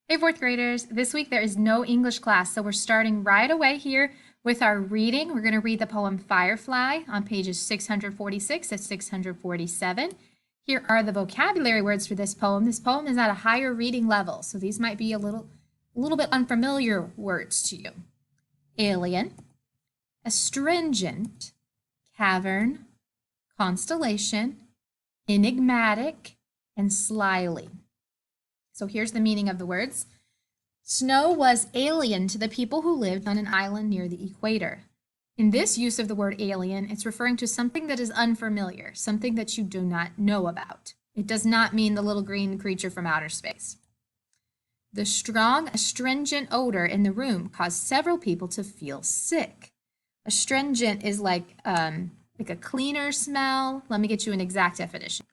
Hey, fourth graders. This week there is no English class, so we're starting right away here with our reading. We're going to read the poem Firefly on pages 646 to 647. Here are the vocabulary words for this poem. This poem is at a higher reading level, so these might be a little bit unfamiliar words to you. Alien, astringent, cavern, constellation, enigmatic, and slyly. So here's the meaning of the words. Snow was alien to the people who lived on an island near the equator. In this use of the word alien, it's referring to something that is unfamiliar, something that you do not know about. It does not mean the little green creature from outer space. The strong astringent odor in the room caused several people to feel sick. Astringent is like a cleaner smell. Let me get you an exact definition.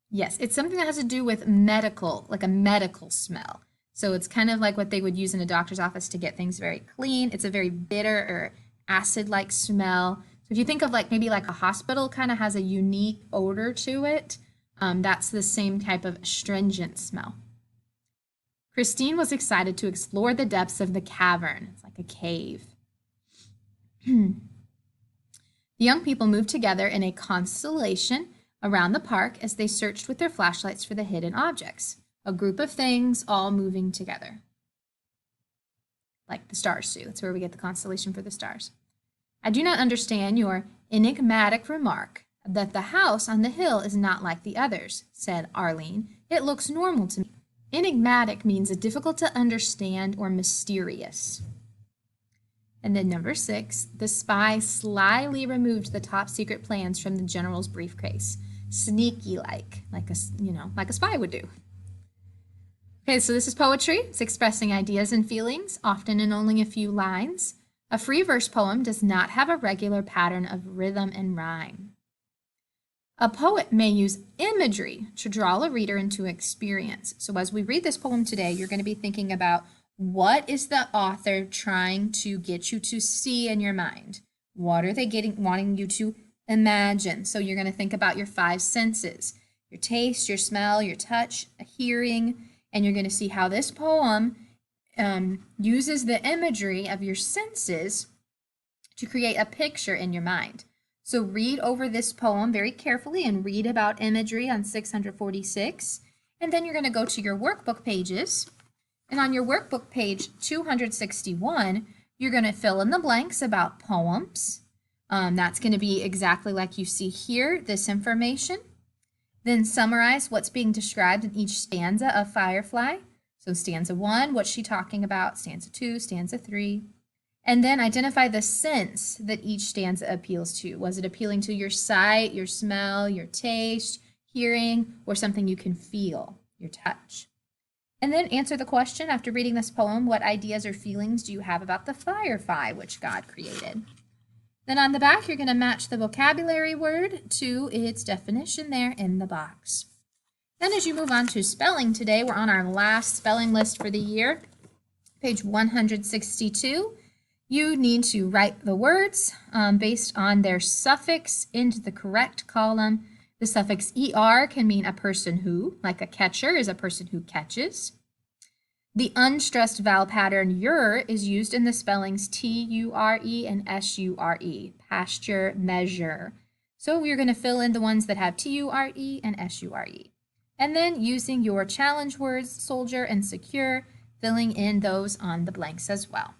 Yes, it's something that has to do with medical, like a medical smell. So it's kind of like what they would use in a doctor's office to get things very clean. It's a very bitter or acid-like smell. So if you think of maybe a hospital kind of has a unique odor to it, that's the same type of astringent smell. Christine was excited to explore the depths of the cavern. It's like a cave. The young people moved together in a constellation around the park as they searched with their flashlights for the hidden objects. A group of things all moving together. Like the stars do. That's where we get the constellation for the stars. I do not understand your enigmatic remark that the house on the hill is not like the others, said Arlene. It looks normal to me. Enigmatic means difficult to understand or mysterious. And then number 6, the spy slyly removed the top secret plans from the general's briefcase. Sneaky like a spy would do. Okay, so this is poetry. It's expressing ideas and feelings, often in only a few lines. A free verse poem does not have a regular pattern of rhythm and rhyme. A poet may use imagery to draw a reader into experience. So as we read this poem today, you're going to be thinking about what is the author trying to get you to see in your mind? What are they wanting you to imagine? So you're going to think about your 5 senses, your taste, your smell, your touch, hearing, and you're going to see how this poem uses the imagery of your senses to create a picture in your mind. So read over this poem very carefully and read about imagery on 646. And then you're going to go to your workbook pages. And on your workbook page 261, you're going to fill in the blanks about poems. That's going to be exactly like you see here, this information. Then summarize what's being described in each stanza of Firefly. So stanza 1, what's she talking about? Stanza 2, stanza 3. And then identify the sense that each stanza appeals to. Was it appealing to your sight, your smell, your taste, hearing, or something you can feel, your touch? And then answer the question after reading this poem, what ideas or feelings do you have about the firefly which God created? Then on the back, you're going to match the vocabulary word to its definition there in the box. Then as you move on to spelling today, we're on our last spelling list for the year, page 162. You need to write the words based on their suffix into the correct column. The suffix er can mean a person who, like a catcher is a person who catches. The unstressed vowel pattern ur is used in the spellings T-U-R-E and S-U-R-E, pasture, measure. So we're going to fill in the ones that have T-U-R-E and S-U-R-E. And then using your challenge words, soldier and secure, filling in those on the blanks as well.